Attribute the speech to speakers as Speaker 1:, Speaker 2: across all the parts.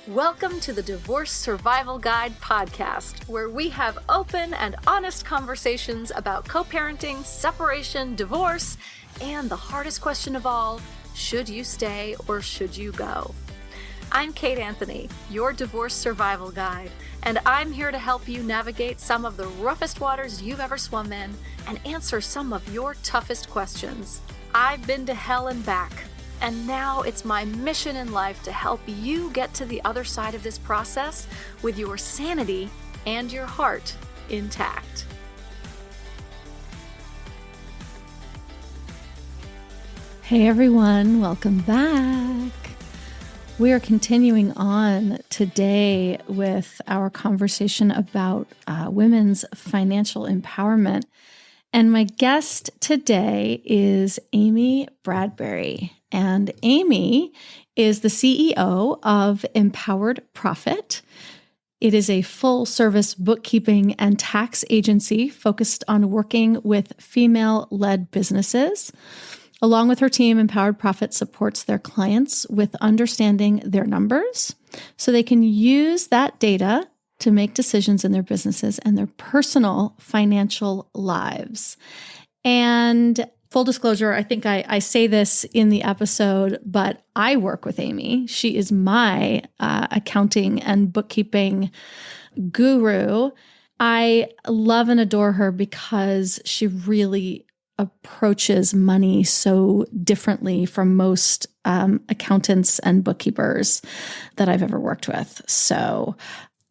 Speaker 1: Welcome to the Divorce Survival Guide podcast, where we have open and honest conversations about co-parenting, separation, divorce, and the hardest question of all, should you stay or should you go? I'm Kate Anthony, your divorce survival guide, and I'm here to help you navigate some of the roughest waters you've ever swum in and answer some of your toughest questions. I've been to hell and back. And now it's my mission in life to help you get to the other side of this process with your sanity and your heart intact.
Speaker 2: Hey everyone, welcome back. We are continuing on today with our conversation about women's financial empowerment. And my guest today is Amy Bradbury. And Amy is the CEO of Empowered Profit. It is a full-service bookkeeping and tax agency focused on working with female-led businesses. Along with her team, Empowered Profit supports their clients with understanding their numbers so they can use that data to make decisions in their businesses and their personal financial lives. And full disclosure, I think I say this in the episode, but I work with Amy. She is my accounting and bookkeeping guru. I love and adore her because she really approaches money so differently from most accountants and bookkeepers that I've ever worked with. So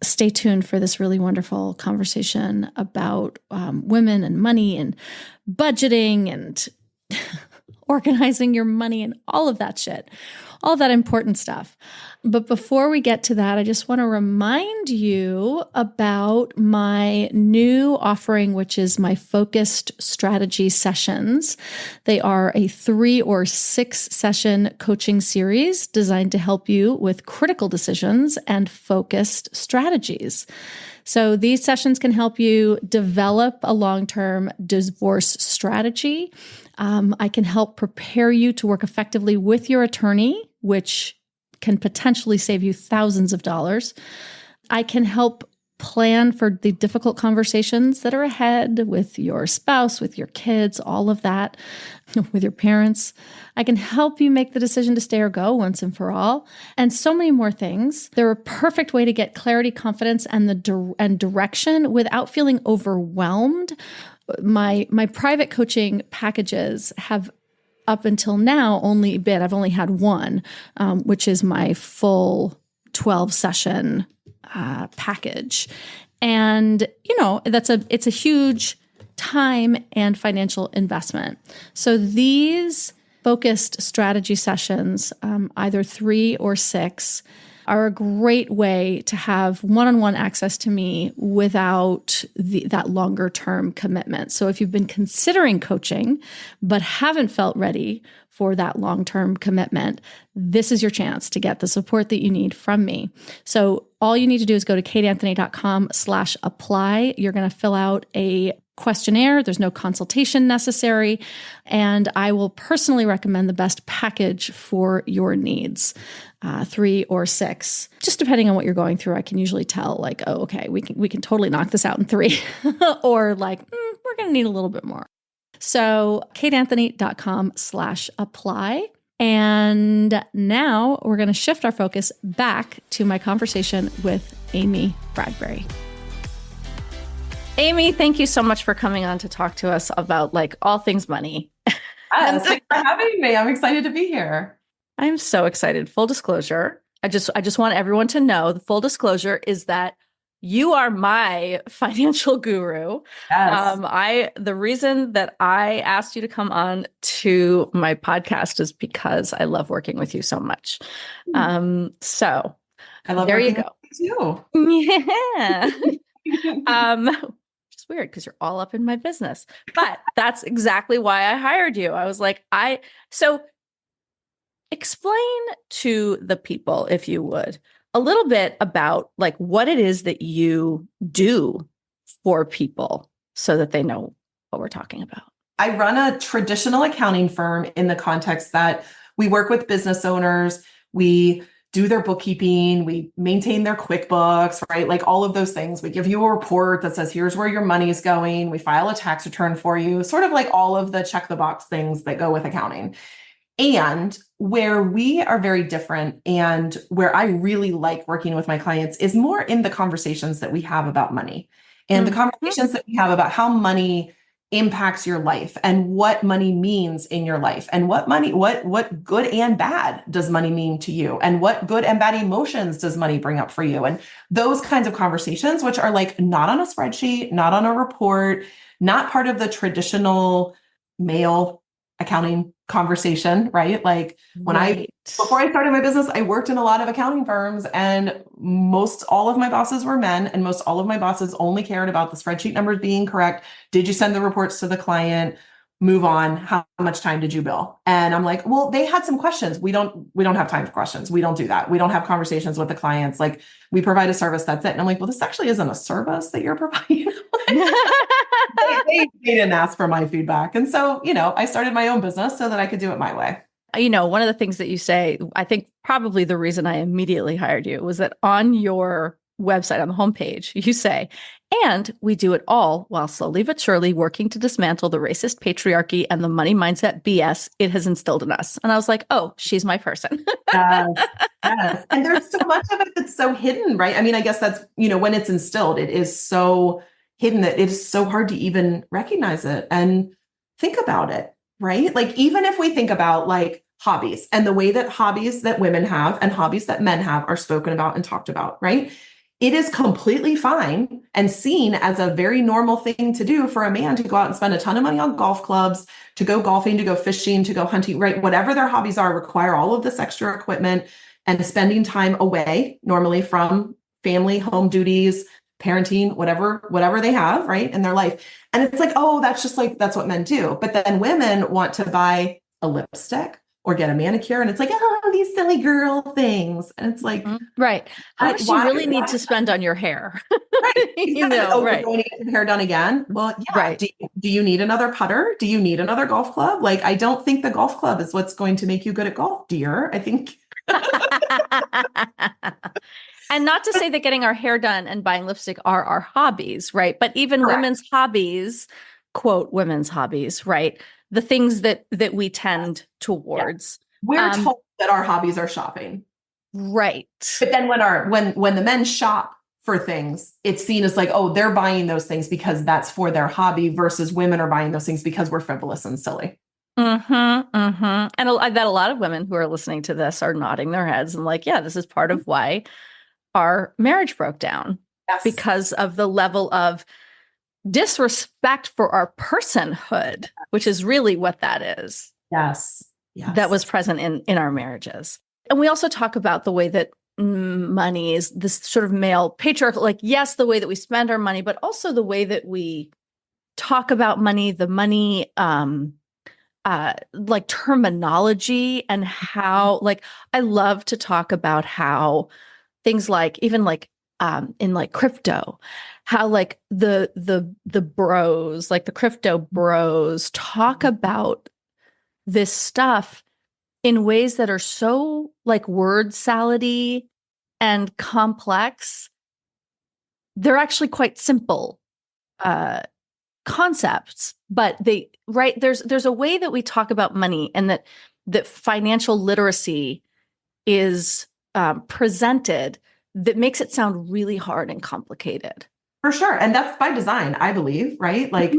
Speaker 2: stay tuned for this really wonderful conversation about women and money and budgeting and organizing your money and all of that shit, all that important stuff. But before we get to that, I just want to remind you about my new offering, which is my focused strategy sessions. They are a 3 or 6 session coaching series designed to help you with critical decisions and focused strategies. So these sessions can help you develop a long-term divorce strategy. I can help prepare you to work effectively with your attorney, which can potentially save you thousands of dollars. I can help plan for the difficult conversations that are ahead with your spouse, with your kids, all of that, with your parents. I can help you make the decision to stay or go once and for all, and so many more things. They're a perfect way to get clarity, confidence, and direction without feeling overwhelmed. My private coaching packages have up until now I've only had one, which is my full 12 session package. And, it's a huge time and financial investment. So these focused strategy sessions, either 3 or 6, are a great way to have one-on-one access to me without that longer term commitment. So if you've been considering coaching, but haven't felt ready for that long-term commitment, this is your chance to get the support that you need from me. So all you need to do is go to kateanthony.com/apply. You're going to fill out a questionnaire. There's no consultation necessary. And I will personally recommend the best package for your needs, 3 or 6, just depending on what you're going through. I can usually tell like, oh, okay, we can totally knock this out in 3 or like, we're going to need a little bit more. So kateanthony.com/apply. And now we're going to shift our focus back to my conversation with Amy Bradbury. Amy, thank you so much for coming on to talk to us about all things money.
Speaker 3: Yes, thanks for having me. I'm excited to be here.
Speaker 2: I'm so excited. Full disclosure. I just want everyone to know the full disclosure is that you are my financial guru.
Speaker 3: Yes.
Speaker 2: The reason that I asked you to come on to my podcast is because I love working with you so much. So
Speaker 3: I love
Speaker 2: there you
Speaker 3: working
Speaker 2: go.
Speaker 3: with you
Speaker 2: Yeah. It's weird because you're all up in my business, but that's exactly why I hired you. I was like, so explain to the people, if you would, a little bit about what it is that you do for people so that they know what we're talking about.
Speaker 3: I run a traditional accounting firm in the context that we work with business owners. We do their bookkeeping. We maintain their QuickBooks, right? Like all of those things. We give you a report that says, here's where your money is going. We file a tax return for you, sort of like all of the check the box things that go with accounting. And where we are very different and where I really like working with my clients is more in the conversations that we have about money and the conversations that we have about how money impacts your life and what money means in your life and what good and bad does money mean to you and what good and bad emotions does money bring up for you. And those kinds of conversations, which are like not on a spreadsheet, not on a report, not part of the traditional male accounting conversation, right? Like before I started my business, I worked in a lot of accounting firms and most all of my bosses were men and most all of my bosses only cared about the spreadsheet numbers being correct. Did you send the reports to the client? Move on. How much time did you bill? And I'm like, well, they had some questions. We don't have time for questions. We don't do that. We don't have conversations with the clients. Like we provide a service, that's it. And I'm like, well, this actually isn't a service that you're providing. they didn't ask for my feedback. And so, I started my own business so that I could do it my way.
Speaker 2: One of the things that you say, I think probably the reason I immediately hired you was that on your website, on the homepage, you say, and we do it all while slowly but surely working to dismantle the racist patriarchy and the money mindset BS it has instilled in us. And I was like, oh, she's my person.
Speaker 3: Yes. And there's so much of it that's so hidden, right? I mean, I guess that's, when it's instilled, it is so hidden that it is so hard to even recognize it and think about it, right? Like, even if we think about like hobbies and the way that hobbies that women have and hobbies that men have are spoken about and talked about, right? It is completely fine and seen as a very normal thing to do for a man to go out and spend a ton of money on golf clubs, to go golfing, to go fishing, to go hunting, right? Whatever their hobbies are require all of this extra equipment and spending time away, normally from family, home duties, parenting, whatever they have, right, in their life. And it's like, oh, that's what men do. But then women want to buy a lipstick or get a manicure. And it's like, oh, these silly girl things. And it's like,
Speaker 2: right. How much do you really need to spend on your hair?
Speaker 3: Right.
Speaker 2: Right.
Speaker 3: Going to get your hair done again. Well, yeah.
Speaker 2: Right.
Speaker 3: Do you need another putter? Do you need another golf club? Like, I don't think the golf club is what's going to make you good at golf, dear. I think.
Speaker 2: And not to say that getting our hair done and buying lipstick are our hobbies, right? But even women's hobbies, quote, women's hobbies, right? The things that we tend towards.
Speaker 3: We're told that our hobbies are shopping.
Speaker 2: Right.
Speaker 3: But then when the men shop for things, it's seen as like, oh, they're buying those things because that's for their hobby versus women are buying those things because we're frivolous and silly.
Speaker 2: And I bet a lot of women who are listening to this are nodding their heads and like, yeah, this is part of why our marriage broke down.
Speaker 3: Yes.
Speaker 2: Because of the level of disrespect for our personhood, which is really what that is.
Speaker 3: Yes.
Speaker 2: That was present in our marriages. And we also talk about the way that money is this sort of male patriarchal, like, yes, the way that we spend our money, but also the way that we talk about money, the money, like terminology and how, like, I love to talk about how things like, even like, in like crypto, how like the bros, like the crypto bros talk about this stuff in ways that are so like word salady and complex. They're actually quite simple concepts, but there's a way that we talk about money and that financial literacy is presented that makes it sound really hard and complicated.
Speaker 3: For sure. And that's by design, I believe, right? Like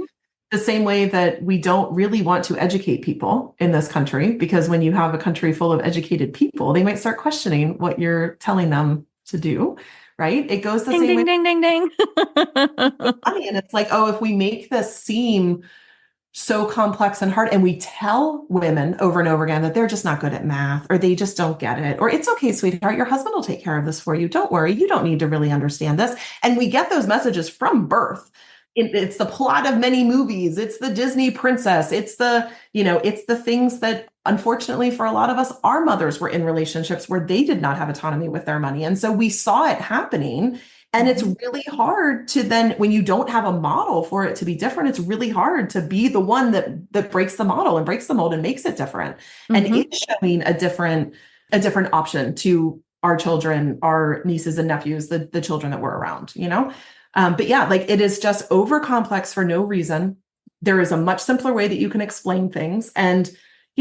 Speaker 3: the same way that we don't really want to educate people in this country, because when you have a country full of educated people, they might start questioning what you're telling them to do, right? It goes the
Speaker 2: ding,
Speaker 3: same way.
Speaker 2: Ding, ding, ding, ding.
Speaker 3: And it's like, oh, if we make this seem so complex and hard, and we tell women over and over again that they're just not good at math, or they just don't get it, or it's okay, sweetheart, your husband will take care of this for you. Don't worry. You don't need to really understand this. And we get those messages from birth. It's the plot of many movies. It's the Disney princess. It's it's the things that, unfortunately, for a lot of us, our mothers were in relationships where they did not have autonomy with their money. And so we saw it happening. And it's really hard to then, when you don't have a model for it to be different, it's really hard to be the one that breaks the model and breaks the mold and makes it different. And it's showing a different option to our children, our nieces and nephews, the children that we're around, But yeah, like it is just over complex for no reason. There is a much simpler way that you can explain things. And,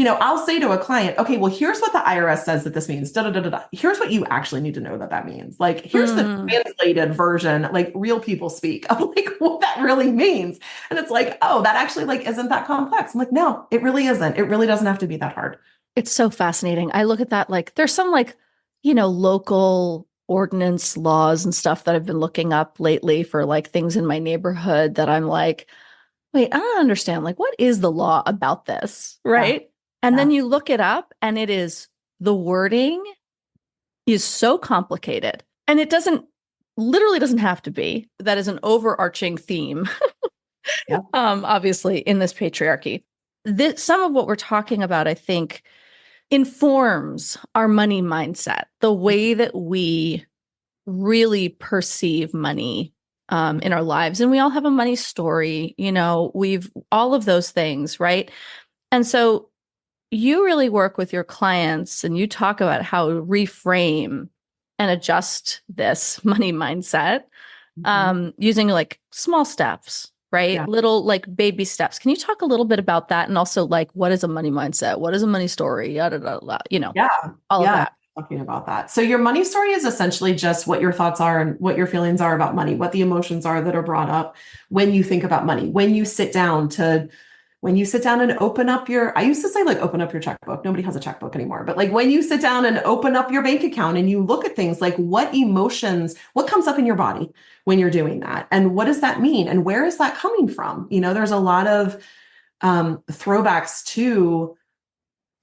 Speaker 3: I'll say to a client, okay, well, here's what the IRS says that this means. Da, da, da, da, da. Here's what you actually need to know that means. Like, here's the translated version, like real people speak of like what that really means. And it's like, oh, that actually like isn't that complex. I'm like, no, it really isn't. It really doesn't have to be that hard.
Speaker 2: It's so fascinating. I look at that, like there's some like, local ordinance laws and stuff that I've been looking up lately for like things in my neighborhood that I'm like, wait, I don't understand. Like, what is the law about this? Right. Yeah. And then you look it up and it is, the wording is so complicated, and it literally doesn't have to be. That is an overarching theme, obviously, in this patriarchy. Some of what we're talking about, I think, informs our money mindset, the way that we really perceive money in our lives. And we all have a money story, we've all of those things, right? And so you really work with your clients and you talk about how to reframe and adjust this money mindset using like small steps, right? Yeah. Little like baby steps. Can you talk a little bit about that? And also like, what is a money mindset? What is a money story? All of that.
Speaker 3: Talking about that. So your money story is essentially just what your thoughts are and what your feelings are about money, what the emotions are that are brought up when you think about money, when you sit down and open up I used to say like, open up your checkbook. Nobody has a checkbook anymore, but like when you sit down and open up your bank account and you look at things like what comes up in your body when you're doing that? And what does that mean? And where is that coming from? There's a lot of throwbacks to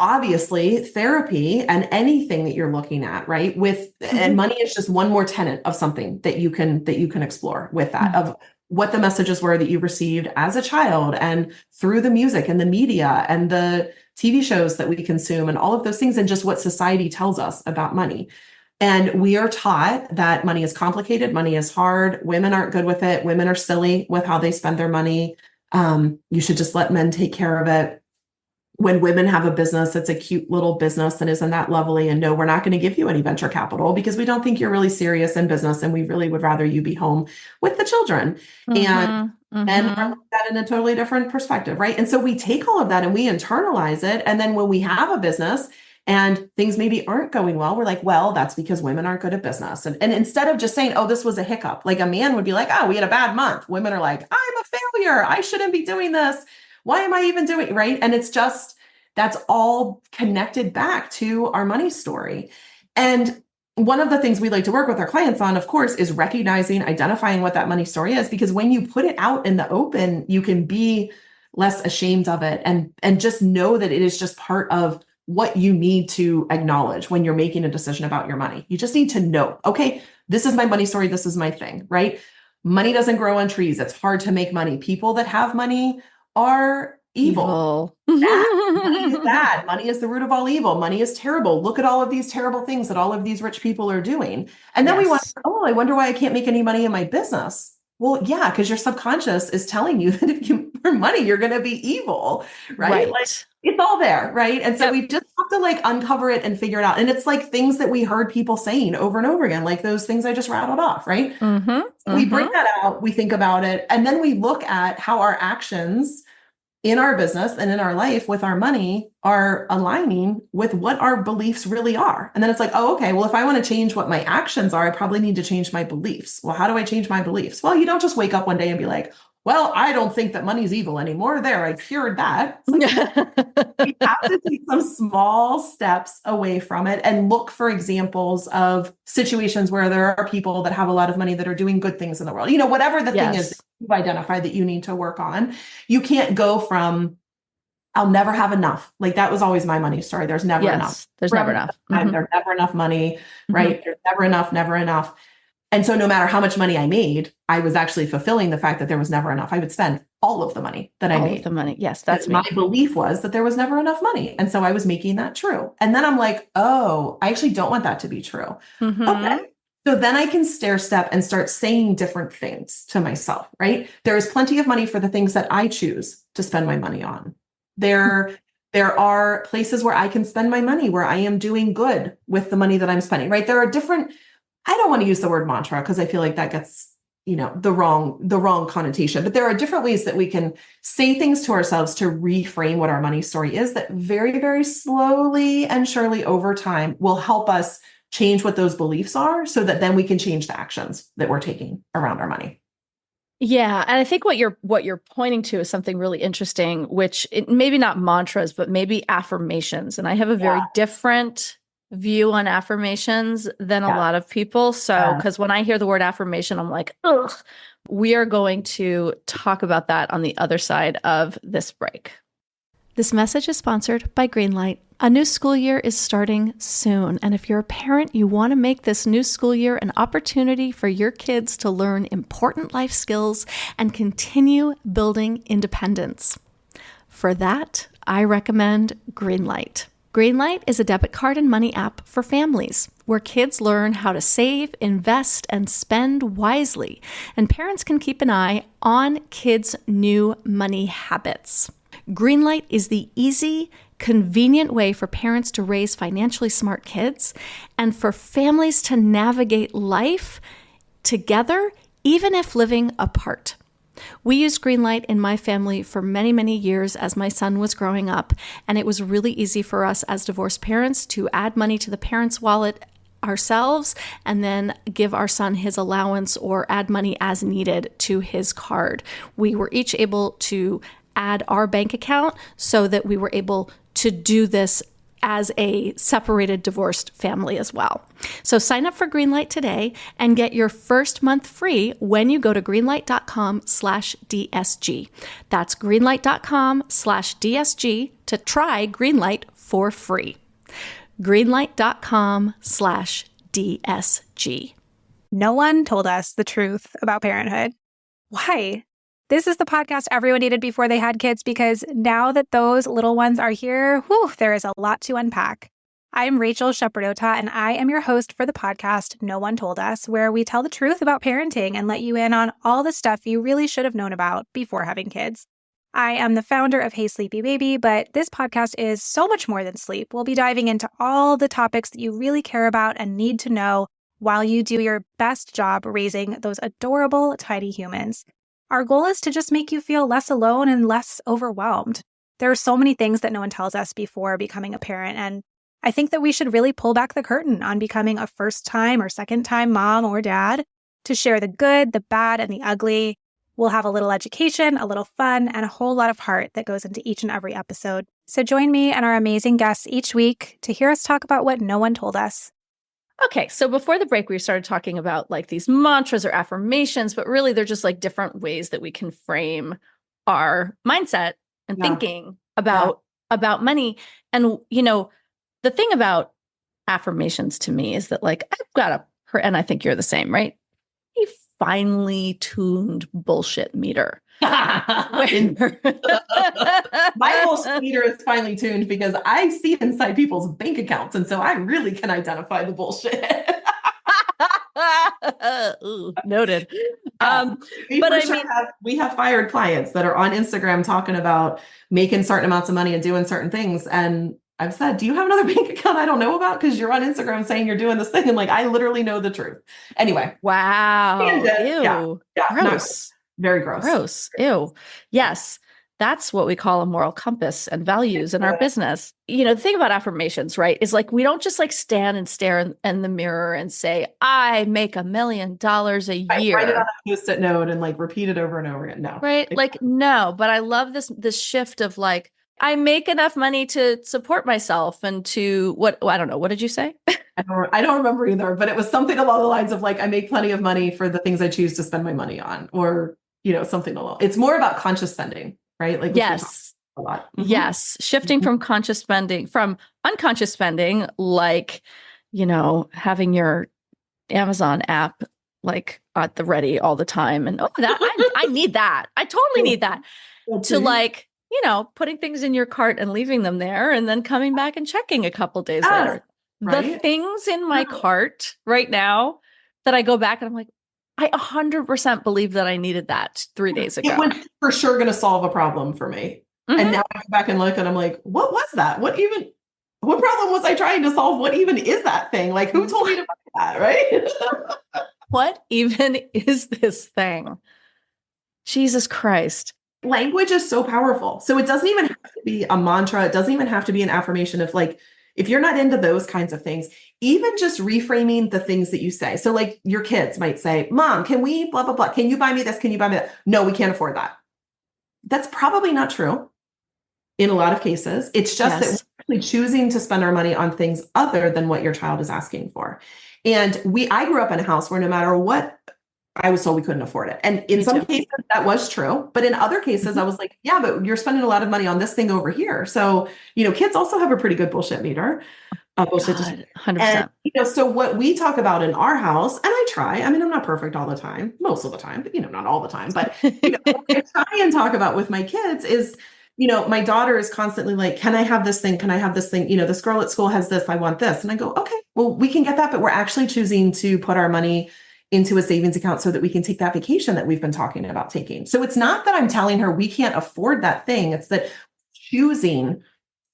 Speaker 3: obviously therapy and anything that you're looking at, right? And money is just one more tenet of something that you can explore with that, of what the messages were that you received as a child and through the music and the media and the TV shows that we consume and all of those things, and just what society tells us about money. And we are taught that money is complicated, money is hard, women aren't good with it, women are silly with how they spend their money. You should just let men take care of it. When women have a business, it's a cute little business and isn't that lovely. And no, we're not going to give you any venture capital because we don't think you're really serious in business. And we really would rather you be home with the children. And are that in a totally different perspective, right? And so we take all of that and we internalize it. And then when we have a business and things maybe aren't going well, we're like, well, that's because women aren't good at business. And instead of just saying, oh, this was a hiccup, like a man would be like, oh, we had a bad month. Women are like, I'm a failure. I shouldn't be doing this. Why am I even doing it? Right. And it's just, that's all connected back to our money story. And one of the things we like to work with our clients on, of course, is identifying what that money story is, because when you put it out in the open, you can be less ashamed of it and just know that it is just part of what you need to acknowledge when you're making a decision about your money. You just need to know, okay, this is my money story. This is my thing, right? Money doesn't grow on trees. It's hard to make money. People that have money are evil. Money is bad. Money is the root of all evil. Money is terrible. Look at all of these terrible things that all of these rich people are doing. And then we wonder, I wonder why I can't make any money in my business. Well, yeah, because your subconscious is telling you that if you earn money, you're going to be evil, right? Like, it's all there, right? And so we just have to like uncover it and figure it out. And it's like things that we heard people saying over and over again, like those things I just rattled off, right? So we bring that out, we think about it, and then we look at how our actions in our business and in our life with our money are aligning with what our beliefs really are. And then it's like, oh, okay, well, if I want to change what my actions are, I probably need to change my beliefs. Well, how do I change my beliefs? Well, you don't just wake up one day and be like, well, I don't think that money's evil anymore. There, I cured that. We have to take some small steps away from it and look for examples of situations where there are people that have a lot of money that are doing good things in the world. Whatever the thing is that you've identified that you need to work on. You can't go from, I'll never have enough. Like that was always my money story. There's never enough.
Speaker 2: There's never enough.
Speaker 3: There's never enough money, right? There's never enough. And so no matter how much money I made, I was actually fulfilling the fact that there was never enough. I would spend all of the money that I made. All of
Speaker 2: the money. Yes, that's
Speaker 3: my belief was that there was never enough money. And so I was making that true. And then I'm like, oh, I actually don't want that to be true. Okay. So then I can stair step and start saying different things to myself, right? There is plenty of money for the things that I choose to spend my money on. There There are places where I can spend my money, where I am doing good with the money that I'm spending, right? There are different, I don't want to use the word mantra because I feel like that gets, the wrong connotation, but there are different ways that we can say things to ourselves to reframe what our money story is that very, very slowly and surely over time will help us change what those beliefs are so that then we can change the actions that we're taking around our money.
Speaker 2: Yeah. And I think what you're pointing to is something really interesting, which maybe not mantras, but maybe affirmations. And I have a very different view on affirmations than a lot of people. So, because when I hear the word affirmation, I'm like, ugh. We are going to talk about that on the other side of this break. This message is sponsored by Greenlight. A new school year is starting soon, and if you're a parent, you want to make this new school year an opportunity for your kids to learn important life skills and continue building independence. For that, I recommend Greenlight. Greenlight is a debit card and money app for families where kids learn how to save, invest, and spend wisely, and parents can keep an eye on kids' new money habits. Greenlight is the easy, convenient way for parents to raise financially smart kids and for families to navigate life together, even if living apart. We used Greenlight in my family for many, many years as my son was growing up, and it was really easy for us as divorced parents to add money to the parents' wallet ourselves and then give our son his allowance or add money as needed to his card. We were each able to add our bank account so that we were able to do this as a separated, divorced family as well. So sign up for Greenlight today and get your first month free when you go to greenlight.com/DSG. That's greenlight.com/DSG to try Greenlight for free. Greenlight.com/DSG.
Speaker 4: No one told us the truth about parenthood. Why? This is the podcast everyone needed before they had kids because now that those little ones are here, there is a lot to unpack. I'm Rachel Shepardota, and I am your host for the podcast No One Told Us, where we tell the truth about parenting and let you in on all the stuff you really should have known about before having kids. I am the founder of Hey Sleepy Baby, but this podcast is so much more than sleep. We'll be diving into all the topics that you really care about and need to know while you do your best job raising those adorable tiny humans. Our goal is to just make you feel less alone and less overwhelmed. There are so many things that no one tells us before becoming a parent, and I think that we should really pull back the curtain on becoming a first-time or second-time mom or dad to share the good, the bad, and the ugly. We'll have a little education, a little fun, and a whole lot of heart that goes into each and every episode. So join me and our amazing guests each week to hear us talk about what no one told us.
Speaker 2: Okay, so before the break, we started talking about like these mantras or affirmations, but really they're just like different ways that we can frame our mindset and thinking about money. And, the thing about affirmations to me is that like, I've got and I think you're the same, right? A finely tuned bullshit meter.
Speaker 3: My bullshit meter is finely tuned because I see inside people's bank accounts. And so I really can identify the bullshit.
Speaker 2: Ooh, noted.
Speaker 3: We have fired clients that are on Instagram talking about making certain amounts of money and doing certain things. And I've said, do you have another bank account I don't know about? Because you're on Instagram saying you're doing this thing. And like, I literally know the truth. Anyway.
Speaker 2: Wow.
Speaker 3: Ew. Yeah.
Speaker 2: Gross.
Speaker 3: Very gross.
Speaker 2: Gross. Ew. Yes. That's what we call a moral compass and values in our business. The thing about affirmations, right, is like, we don't just like stand and stare in the mirror and say, I make $1 million a year.
Speaker 3: Write it on a Post-it note and like repeat it over and over again. No.
Speaker 2: Right. Like, no, but I love this shift of like, I make enough money to support myself and to I don't know. What did you say?
Speaker 3: I don't remember either, but it was something along the lines of like, I make plenty of money for the things I choose to spend my money on, or, something along. It's more about conscious spending, right? Like,
Speaker 2: yes,
Speaker 3: a lot.
Speaker 2: Mm-hmm. Yes. Shifting from conscious spending, from unconscious spending, like, having your Amazon app like at the ready all the time. And I need that. I totally need that to like, putting things in your cart and leaving them there and then coming back and checking a couple days later. Right? The things in my cart right now that I go back and I'm like, I 100% believe that I needed that 3 days ago.
Speaker 3: It was for sure going to solve a problem for me. And now I go back and look and I'm like, what was that? What problem was I trying to solve? What even is that thing? Like, who told me to buy that? Right?
Speaker 2: What even is this thing? Jesus Christ.
Speaker 3: Language is so powerful. So it doesn't even have to be a mantra. It doesn't even have to be an affirmation of like, if you're not into those kinds of things, even just reframing the things that you say. So like your kids might say, Mom, can we blah, blah, blah. Can you buy me this? Can you buy me that? No, we can't afford that. That's probably not true in a lot of cases. It's just that we're actually choosing to spend our money on things other than what your child is asking for. And I grew up in a house where no matter what I was told, we couldn't afford it. And in some cases that was true, but in other cases I was like, yeah, but you're spending a lot of money on this thing over here. So, kids also have a pretty good bullshit meter. Bullshit.
Speaker 2: 100%.
Speaker 3: And, so what we talk about in our house, and I try, I mean, I'm not perfect all the time, most of the time, but, not all the time, but what I try and talk about with my kids is, my daughter is constantly like, can I have this thing? Can I have this thing? This girl at school has this, I want this. And I go, okay, well, we can get that, but we're actually choosing to put our money into a savings account so that we can take that vacation that we've been talking about taking. So it's not that I'm telling her we can't afford that thing. It's that choosing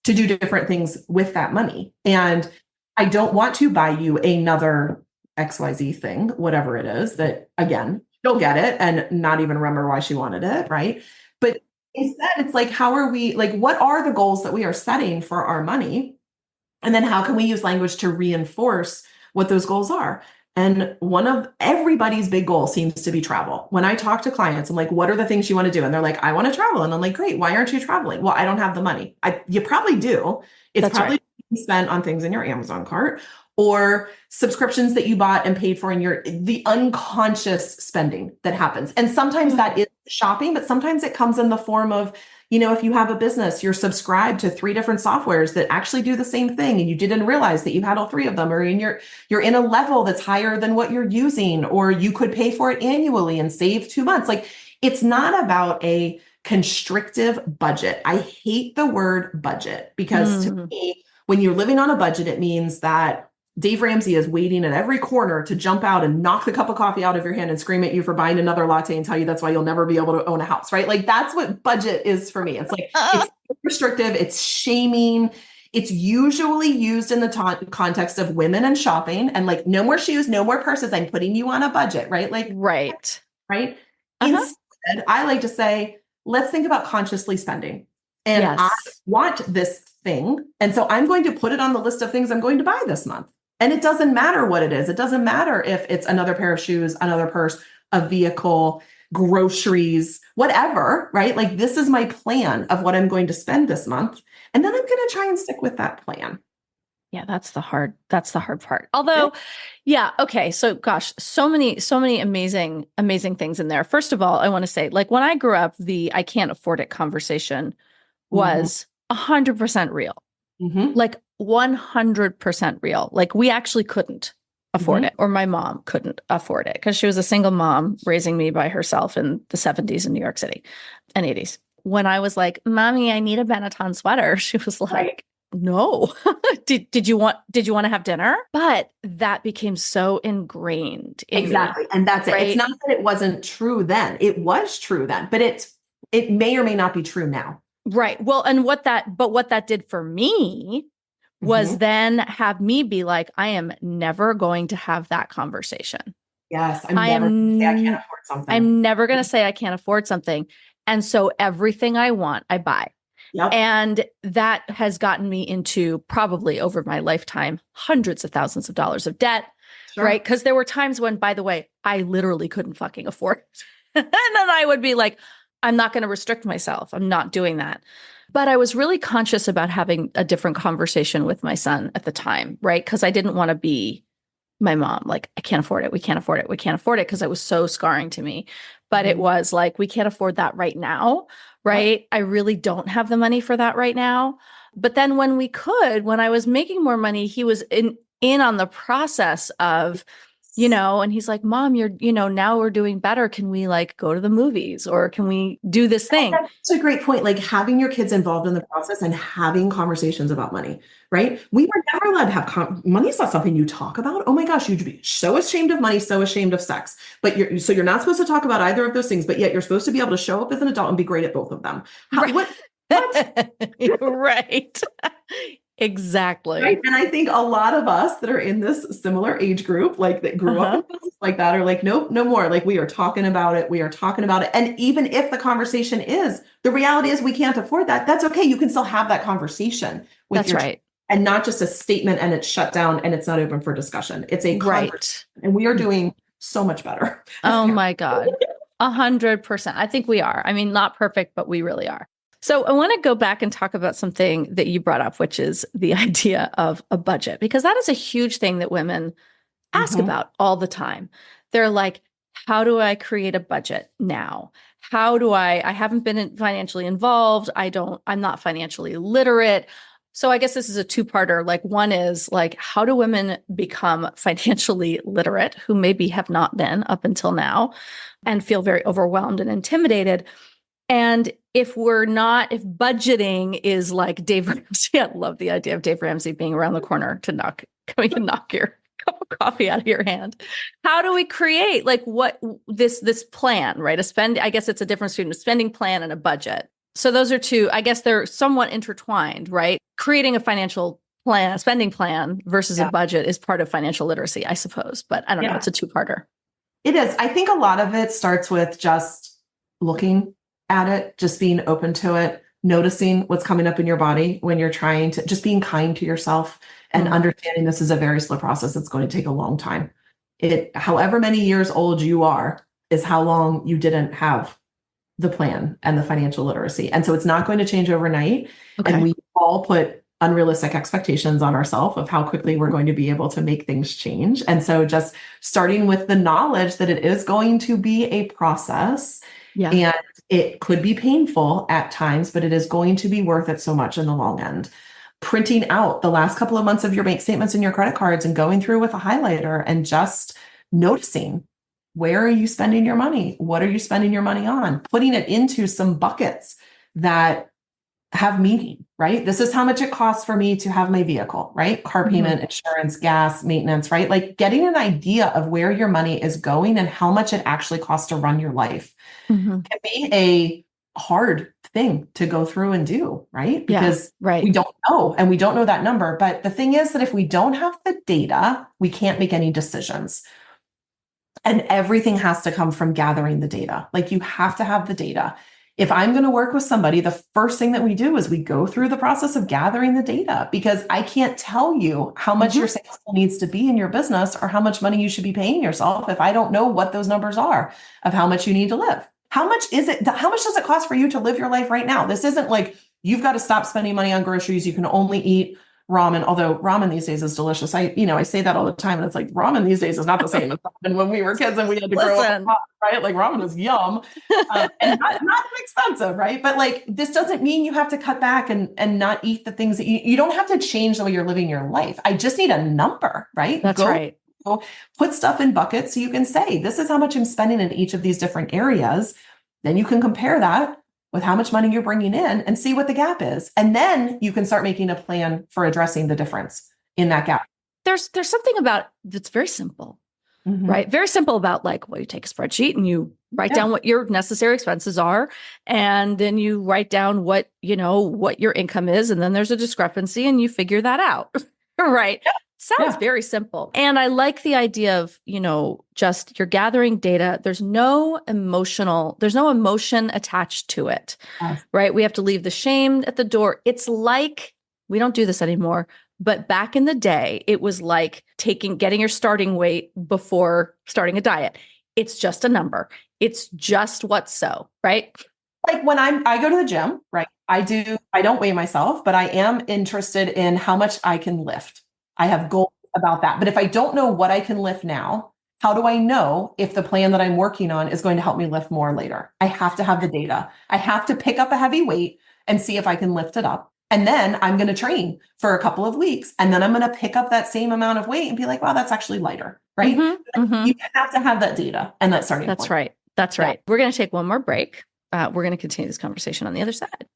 Speaker 3: to do different things with that money. And I don't want to buy you another XYZ thing, whatever it is, that again, she'll get it and not even remember why she wanted it. Right. But instead, it's like, how are we, like, what are the goals that we are setting for our money? And then how can we use language to reinforce what those goals are? And one of everybody's big goals seems to be travel. When I talk to clients, I'm like, what are the things you want to do? And they're like, I want to travel. And I'm like, great. Why aren't you traveling? Well, I don't have the money. You probably do. It's probably spent on things in your Amazon cart or subscriptions that you bought and paid for in the unconscious spending that happens. And sometimes that is shopping, but sometimes it comes in the form of, if you have a business, you're subscribed to 3 different softwares that actually do the same thing. And you didn't realize that you had all 3 of them, or you're in a level that's higher than what you're using, or you could pay for it annually and save 2 months. Like, it's not about a constrictive budget. I hate the word budget because to me, when you're living on a budget, it means that Dave Ramsey is waiting at every corner to jump out and knock the cup of coffee out of your hand and scream at you for buying another latte and tell you that's why you'll never be able to own a house, right? Like, that's what budget is for me. It's like, it's restrictive, it's shaming. It's usually used in the context of women and shopping and like, no more shoes, no more purses. I'm putting you on a budget, right? Like, right. Instead, I like to say, let's think about consciously spending. And I want this thing. And so I'm going to put it on the list of things I'm going to buy this month. And it doesn't matter what it is. It doesn't matter if it's another pair of shoes, another purse, a vehicle, groceries, whatever, right? Like, this is my plan of what I'm going to spend this month. And then I'm going to try and stick with that plan.
Speaker 2: Yeah, that's the hard part. Although, okay. So gosh, so many amazing things in there. First of all, I want to say, like, when I grew up, the I can't afford it conversation was 100% real. Like 100% real. Like, we actually couldn't afford it, or my mom couldn't afford it because she was a single mom raising me by herself in the 70s in New York City and 80s. When I was like, Mommy, I need a Benetton sweater, she was like, no. Did you want to have dinner? But that became so ingrained in me,
Speaker 3: And that's it. It's not that it wasn't true then. It was true then, but it may or may not be true now.
Speaker 2: Right. Well, and what that did for me was then have me be like, I am never going to have that conversation.
Speaker 3: Yes. I'm never going to say I can't afford something.
Speaker 2: I'm never going to say I can't afford something. And so everything I want, I buy. Yep. And that has gotten me into, probably over my lifetime, hundreds of thousands of dollars of debt. Sure. Right. Because there were times when, by the way, I literally couldn't fucking afford it. And then I would be like, I'm not going to restrict myself. I'm not doing that. But I was really conscious about having a different conversation with my son at the time, right? Because I didn't want to be my mom. Like, I can't afford it. We can't afford it. We can't afford it, because it was so scarring to me. But it was like, we can't afford that right now, right? I really don't have the money for that right now. But then when I was making more money, he was in on the process of, and he's like, Mom, now we're doing better. Can we like go to the movies, or can we do this thing?
Speaker 3: That's a great point. Like, having your kids involved in the process and having conversations about money, right? We were never allowed to have money. Is not something you talk about. Oh my gosh, you'd be so ashamed of money, so ashamed of sex. But you're not supposed to talk about either of those things, but yet you're supposed to be able to show up as an adult and be great at both of them.
Speaker 2: Right. Exactly.
Speaker 3: Right. And I think a lot of us that are in this similar age group, like that grew up in places like that, are like, nope, no more. Like we are talking about it. We are talking about it. And even if the conversation is, the reality is we can't afford that. That's okay. You can still have that conversation with
Speaker 2: That's
Speaker 3: your
Speaker 2: right.
Speaker 3: and not just a statement and it's shut down and it's not open for discussion. It's a conversation. And we are doing so much better.
Speaker 2: Oh my God. 100%. I think we are. I mean, not perfect, but we really are. So I want to go back and talk about something that you brought up, which is the idea of a budget, because that is a huge thing that women ask about all the time. They're like, how do I create a budget now? How do I haven't been financially involved. I'm not financially literate. So I guess this is a two-parter. Like one is like, how do women become financially literate who maybe have not been up until now and feel very overwhelmed and intimidated? And if budgeting is like Dave Ramsey, I love the idea of Dave Ramsey being around the corner coming to knock your cup of coffee out of your hand. How do we create like what this plan, right? I guess it's a difference between a spending plan and a budget. So those are two, I guess they're somewhat intertwined, right? Creating a financial plan, a spending plan versus a budget is part of financial literacy, I suppose. But I don't know, it's a two-parter.
Speaker 3: It is. I think a lot of it starts with just looking at it, just being open to it, noticing what's coming up in your body when you're trying to just being kind to yourself and understanding this is a very slow process. It's going to take a long time. However many years old you are is how long you didn't have the plan and the financial literacy. And so it's not going to change overnight. Okay. And we all put unrealistic expectations on ourselves of how quickly we're going to be able to make things change. And so just starting with the knowledge that it is going to be a process. Yeah. And it could be painful at times, but it is going to be worth it so much in the long end. Printing out the last couple of months of your bank statements and your credit cards and going through with a highlighter and just noticing, where are you spending your money? What are you spending your money on? Putting it into some buckets that have meaning, right? This is how much it costs for me to have my vehicle, right? Car payment, insurance, gas, maintenance, right? Like getting an idea of where your money is going and how much it actually costs to run your life can be a hard thing to go through and do, right? Because we don't know, and we don't know that number. But the thing is that if we don't have the data, we can't make any decisions. And everything has to come from gathering the data. Like you have to have the data. If I'm going to work with somebody, the first thing that we do is we go through the process of gathering the data, because I can't tell you how much your sales needs to be in your business or how much money you should be paying yourself if I don't know what those numbers are of how much you need to live. How much is it? How much does it cost for you to live your life right now? This isn't like you've got to stop spending money on groceries. You can only eat ramen, although ramen these days is delicious. I say that all the time. And it's like ramen these days is not the same as ramen when we were kids and we had to grow up, right? Like ramen is yum and not expensive, right? But like, this doesn't mean you have to cut back and not eat the things that you don't have to change the way you're living your life. I just need a number, right?
Speaker 2: That's right.
Speaker 3: Go put stuff in buckets so you can say, this is how much I'm spending in each of these different areas. Then you can compare that with how much money you're bringing in and see what the gap is. And then you can start making a plan for addressing the difference in that gap.
Speaker 2: There's something about that's very simple, right? Very simple about like, well, you take a spreadsheet and you write down what your necessary expenses are. And then you write down what your income is. And then there's a discrepancy and you figure that out, right? Yeah. Sounds very simple. And I like the idea of, just you're gathering data. There's no emotion attached to it, right? We have to leave the shame at the door. It's like, we don't do this anymore, but back in the day, it was like getting your starting weight before starting a diet. It's just a number. It's just what's so, right?
Speaker 3: Like when I go to the gym, right? I don't weigh myself, but I am interested in how much I can lift. I have goals about that. But if I don't know what I can lift now, how do I know if the plan that I'm working on is going to help me lift more later? I have to have the data. I have to pick up a heavy weight and see if I can lift it up. And then I'm going to train for a couple of weeks. And then I'm going to pick up that same amount of weight and be like, wow, that's actually lighter, right? You have to have that data and that starting point.
Speaker 2: That's right. That's right. We're going to take one more break. We're going to continue this conversation on the other side.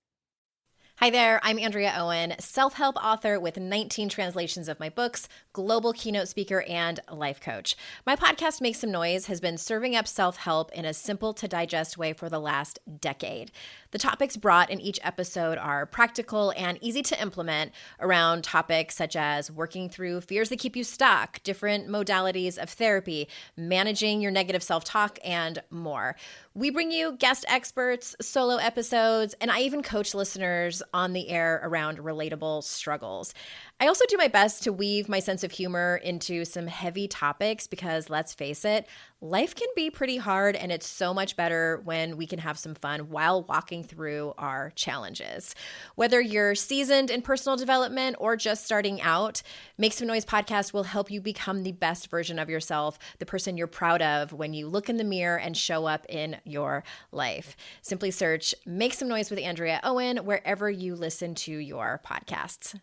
Speaker 5: Hi there, I'm Andrea Owen, self-help author with 19 translations of my books, global keynote speaker, and life coach. My podcast, Make Some Noise, has been serving up self-help in a simple to digest way for the last decade. The topics brought in each episode are practical and easy to implement around topics such as working through fears that keep you stuck, different modalities of therapy, managing your negative self-talk, and more. We bring you guest experts, solo episodes, and I even coach listeners on the air around relatable struggles. I also do my best to weave my sense of humor into some heavy topics because, let's face it, life can be pretty hard, and it's so much better when we can have some fun while walking through our challenges. Whether you're seasoned in personal development or just starting out, Make Some Noise podcast will help you become the best version of yourself, the person you're proud of when you look in the mirror and show up in your life. Simply search Make Some Noise with Andrea Owen wherever you listen to your podcasts.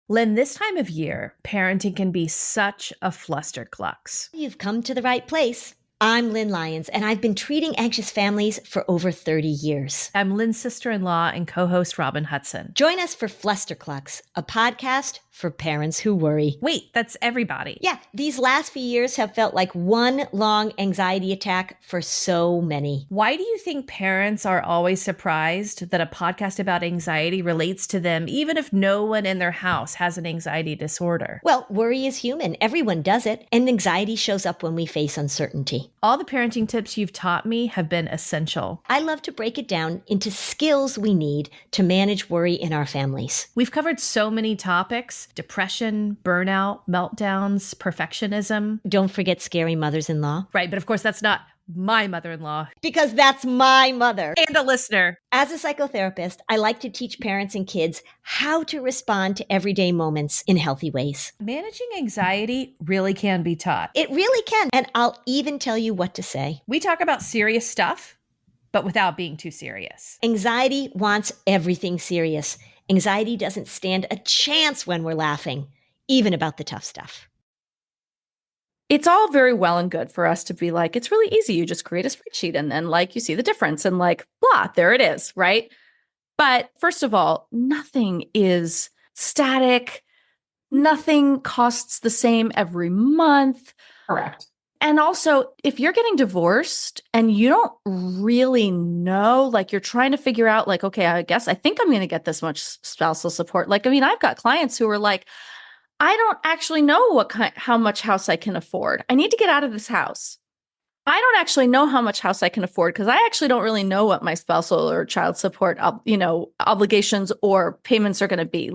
Speaker 6: Lynn, this time of year, parenting can be such a flusterclux.
Speaker 7: You've come to the right place. I'm Lynn Lyons, and I've been treating anxious families for over 30 years.
Speaker 6: I'm Lynn's sister-in-law and co-host Robin Hudson.
Speaker 7: Join us for Flusterclux, a podcast for parents who worry.
Speaker 6: Wait, that's everybody.
Speaker 7: Yeah, these last few years have felt like one long anxiety attack for so many.
Speaker 6: Why do you think parents are always surprised that a podcast about anxiety relates to them, even if no one in their house has an anxiety disorder?
Speaker 7: Well, worry is human. Everyone does it, and anxiety shows up when we face uncertainty.
Speaker 6: All the parenting tips you've taught me have been essential.
Speaker 7: I love to break it down into skills we need to manage worry in our families.
Speaker 6: We've covered so many topics: depression, burnout, meltdowns, perfectionism.
Speaker 7: Don't forget scary mothers-in-law.
Speaker 6: Right, but of course that's not my mother-in-law.
Speaker 7: Because that's my mother.
Speaker 6: And a listener.
Speaker 7: As a psychotherapist, I like to teach parents and kids how to respond to everyday moments in healthy ways.
Speaker 6: Managing anxiety really can be taught.
Speaker 7: It really can. And I'll even tell you what to say.
Speaker 6: We talk about serious stuff, but without being too serious.
Speaker 7: Anxiety wants everything serious. Anxiety doesn't stand a chance when we're laughing, even about the tough stuff.
Speaker 2: It's all very well and good for us to be like, it's really easy. You just create a spreadsheet and then you see the difference and blah, there it is, right? But first of all, nothing is static. Nothing costs the same every month.
Speaker 3: Correct.
Speaker 2: And also, if you're getting divorced and you don't really know, you're trying to figure out okay, I think I'm going to get this much spousal support. I've got clients who are like, I don't actually know how much house I can afford. I need to get out of this house. I don't actually know how much house I can afford because I actually don't really know what my spousal or child support, obligations or payments are going to be.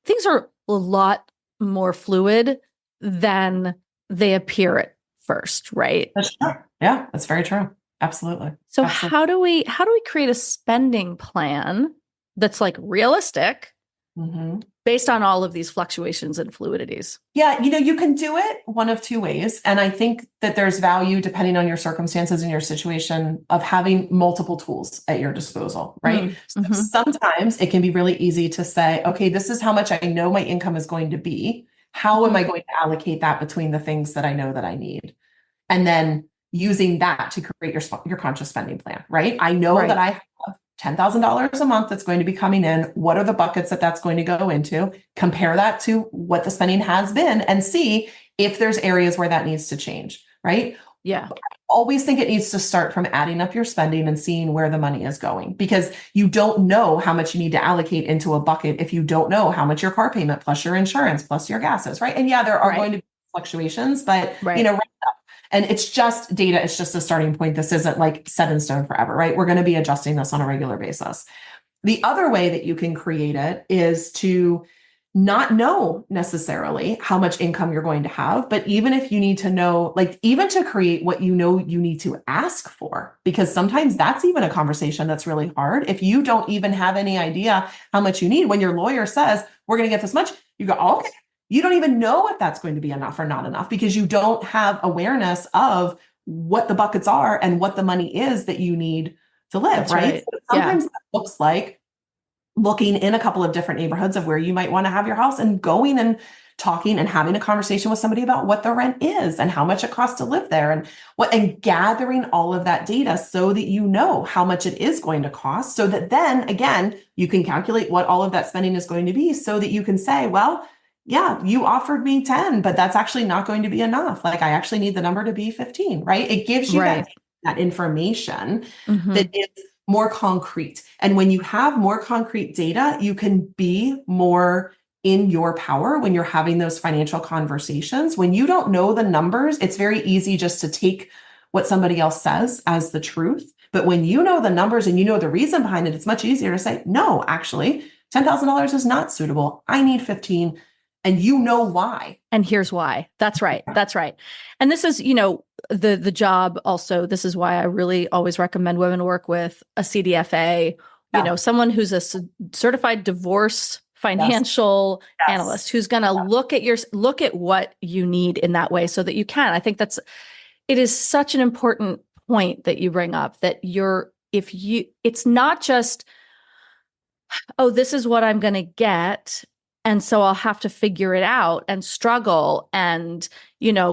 Speaker 2: Things are a lot more fluid than they appear at first, right?
Speaker 3: That's true. Yeah, that's very true. Absolutely.
Speaker 2: So
Speaker 3: Absolutely.
Speaker 2: how do we create a spending plan that's realistic?
Speaker 3: Mm-hmm.
Speaker 2: Based on all of these fluctuations and fluidities?
Speaker 3: Yeah, you can do it one of two ways. And I think that there's value, depending on your circumstances and your situation, of having multiple tools at your disposal, right?
Speaker 2: Mm-hmm.
Speaker 3: So sometimes it can be really easy to say, okay, this is how much I know my income is going to be. How am I going to allocate that between the things that I know that I need? And then using that to create your conscious spending plan, right? I know that I have $10,000 a month that's going to be coming in. What are the buckets that's going to go into? Compare that to what the spending has been and see if there's areas where that needs to change, right?
Speaker 2: Yeah.
Speaker 3: I always think it needs to start from adding up your spending and seeing where the money is going, because you don't know how much you need to allocate into a bucket if you don't know how much your car payment plus your insurance plus your gas is, right? And yeah, there are going to be fluctuations, but write up. And it's just data. It's just a starting point. This isn't set in stone forever, right? We're going to be adjusting this on a regular basis. The other way that you can create it is to not know necessarily how much income you're going to have, but even if you need to know, even to create what you know you need to ask for, because sometimes that's even a conversation that's really hard. If you don't even have any idea how much you need, when your lawyer says, we're going to get this much, you go, okay. You don't even know if that's going to be enough or not enough because you don't have awareness of what the buckets are and what the money is that you need to live, right? So sometimes that looks like looking in a couple of different neighborhoods of where you might want to have your house and going and talking and having a conversation with somebody about what the rent is and how much it costs to live there and gathering all of that data so that you know how much it is going to cost, so that then again, you can calculate what all of that spending is going to be so that you can say, well, yeah, you offered me 10, but that's actually not going to be enough. Like I actually need the number to be 15, right? It gives you that information that is more concrete. And when you have more concrete data, you can be more in your power when you're having those financial conversations. When you don't know the numbers, it's very easy just to take what somebody else says as the truth. But when you know the numbers and you know the reason behind it, it's much easier to say, no, actually, $10,000 is not suitable. I need 15. And you know why.
Speaker 2: And here's why. That's right. That's right. And this is, the job also, this is why I really always recommend women work with a CDFA, someone who's a certified divorce financial analyst who's going to look at what you need in that way so that you can. I think it is such an important point that you bring up that it's not just, oh, this is what I'm going to get. And so I'll have to figure it out and struggle and,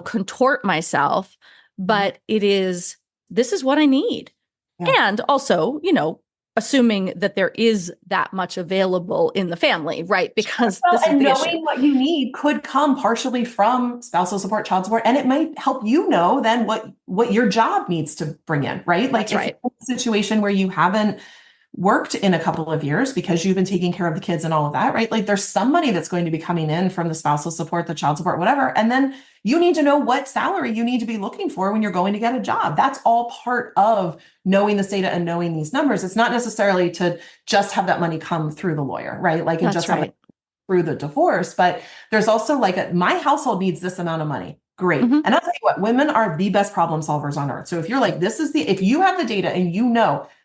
Speaker 2: contort myself. But this is what I need. Yeah. And also, assuming that there is that much available in the family, right? Because
Speaker 3: knowing what you need could come partially from spousal support, child support, and it might help then what your job needs to bring in, right? Like if it's a situation where you haven't worked in a couple of years because you've been taking care of the kids and all of that, right? Like there's some money that's going to be coming in from the spousal support, the child support, whatever. And then you need to know what salary you need to be looking for when you're going to get a job. That's all part of knowing this data and knowing these numbers. It's not necessarily to just have that money come through the lawyer, right? Like and just have it through the divorce, but there's also my household needs this amount of money. Great. And I'll tell you what, women are the best problem solvers on earth. So if you're like, if you have the data and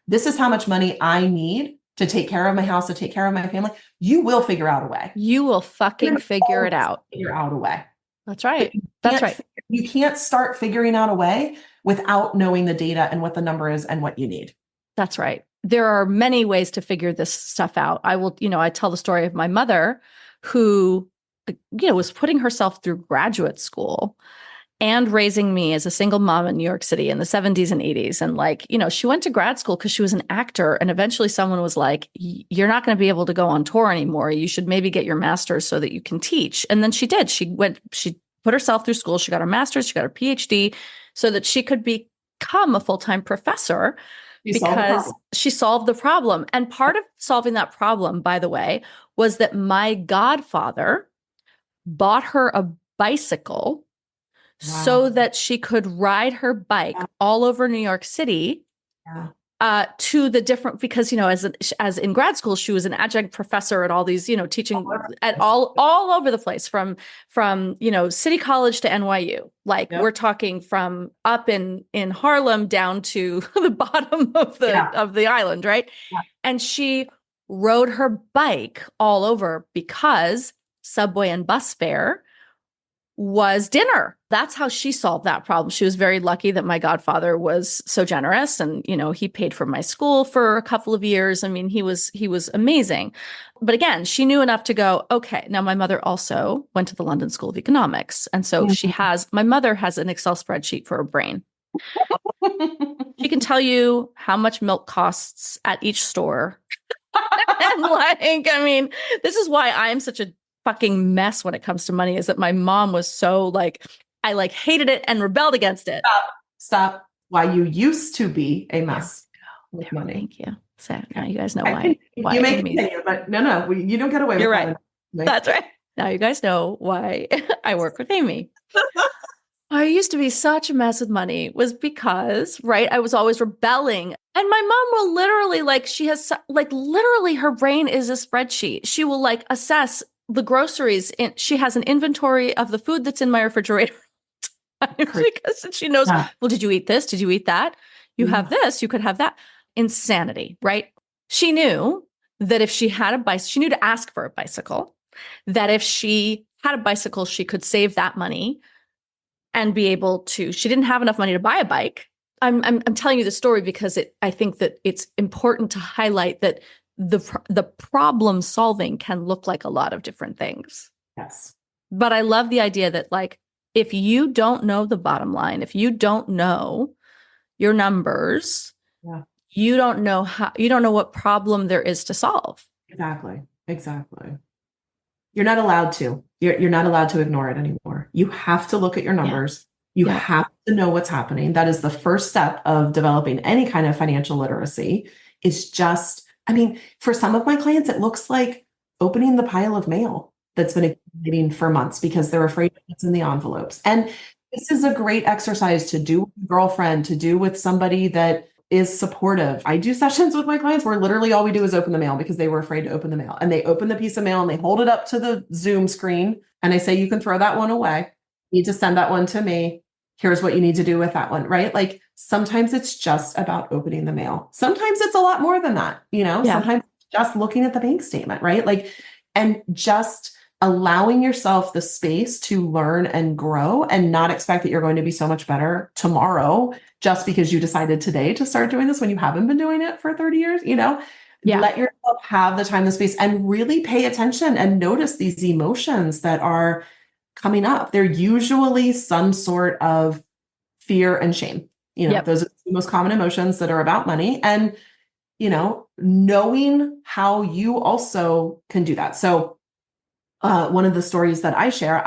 Speaker 3: this is how much money I need to take care of my house, to take care of my family, you will figure out a way.
Speaker 2: You will fucking figure it out.
Speaker 3: Figure out a way.
Speaker 2: That's right. That's right.
Speaker 3: You can't start figuring out a way without knowing the data and what the number is and what you need.
Speaker 2: That's right. There are many ways to figure this stuff out. I tell the story of my mother who, was putting herself through graduate school and raising me as a single mom in New York City in the 70s and 80s. And she went to grad school because she was an actor. And eventually someone was like, you're not going to be able to go on tour anymore. You should maybe get your master's so that you can teach. And then she did. She put herself through school. She got her master's, she got her PhD so that she could become a full-time professor because she solved the problem. And part of solving that problem, by the way, was that my godfather bought her a bicycle so that she could ride her bike all over New York City to the different, because, as in grad school, she was an adjunct professor at all these, teaching at all over the place from City College to NYU. We're talking from up in Harlem down to the bottom of the island. Right. Yeah. And she rode her bike all over because subway and bus fare was dinner. That's how she solved that problem. She was very lucky that my godfather was so generous and, he paid for my school for a couple of years. I mean, he was amazing. But again, she knew enough to go, okay, now my mother also went to the London School of Economics. And so my mother has an Excel spreadsheet for her brain. She can tell you how much milk costs at each store. And this is why I am such a fucking mess when it comes to money, is that my mom was so I hated it and rebelled against it.
Speaker 3: Stop. Why you used to be a mess with money.
Speaker 2: Thank you. So now you guys know why
Speaker 3: you may continue, but no, you don't get away with it.
Speaker 2: You're right. That's right. Now you guys know why I work with Amy. I used to be such a mess with money was because, I was always rebelling. And my mom will literally, she has, literally her brain is a spreadsheet. She will assess the groceries. She has an inventory of the food that's in my refrigerator. Because she knows, well, did you eat this? Did you eat that? You have this, you could have that. Insanity, right? She knew that if she had a bicycle, she knew to ask for a bicycle, that if she had a bicycle, she could save that money and be able to, she didn't have enough money to buy a bike. I'm telling you the story because I think that it's important to highlight that the problem solving can look like a lot of different things.
Speaker 3: Yes.
Speaker 2: But I love the idea that like, if you don't know the bottom line, if you don't know your numbers,
Speaker 3: Yeah.
Speaker 2: you don't know what problem there is to solve.
Speaker 3: Exactly. You're not allowed to. You're not allowed to ignore it anymore. You have to look at your numbers. You have to know what's happening. That is the first step of developing any kind of financial literacy. It's just, I mean, for some of my clients, it looks like opening the pile of mail that's been accumulating for months because they're afraid of what's in the envelopes. And this is a great exercise to do with a girlfriend, to do with somebody that is supportive. I do sessions with my clients where literally all we do is open the mail because they were afraid to open the mail. And they open the piece of mail and they hold it up to the Zoom screen. And I say, you can throw that one away. You need to send that one to me. Here's what you need to do with that one, right? Like sometimes it's just about opening the mail. Sometimes it's a lot more than that, sometimes just looking at the bank statement, right? Like, and just allowing yourself the space to learn and grow and not expect that you're going to be so much better tomorrow just because you decided today to start doing this when you haven't been doing it for 30 years, Let yourself have the time, the space, and really pay attention and notice these emotions that are coming up. They're usually some sort of fear and shame. Those are the most common emotions that are about money. And, knowing how you also can do that. So one of the stories that I share,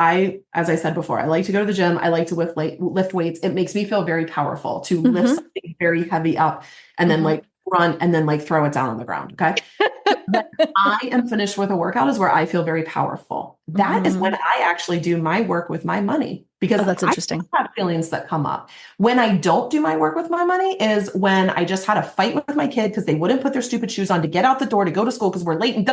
Speaker 3: as I said before, I like to go to the gym. I like to lift weights. It makes me feel very powerful to lift something very heavy up and then like run and then like throw it down on the ground. Okay. When I am finished with a workout is where I feel very powerful. That is when I actually do my work with my money because
Speaker 2: that's interesting.
Speaker 3: I have feelings that come up. When I don't do my work with my money is when I just had a fight with my kid because they wouldn't put their stupid shoes on to get out the door to go to school because we're late and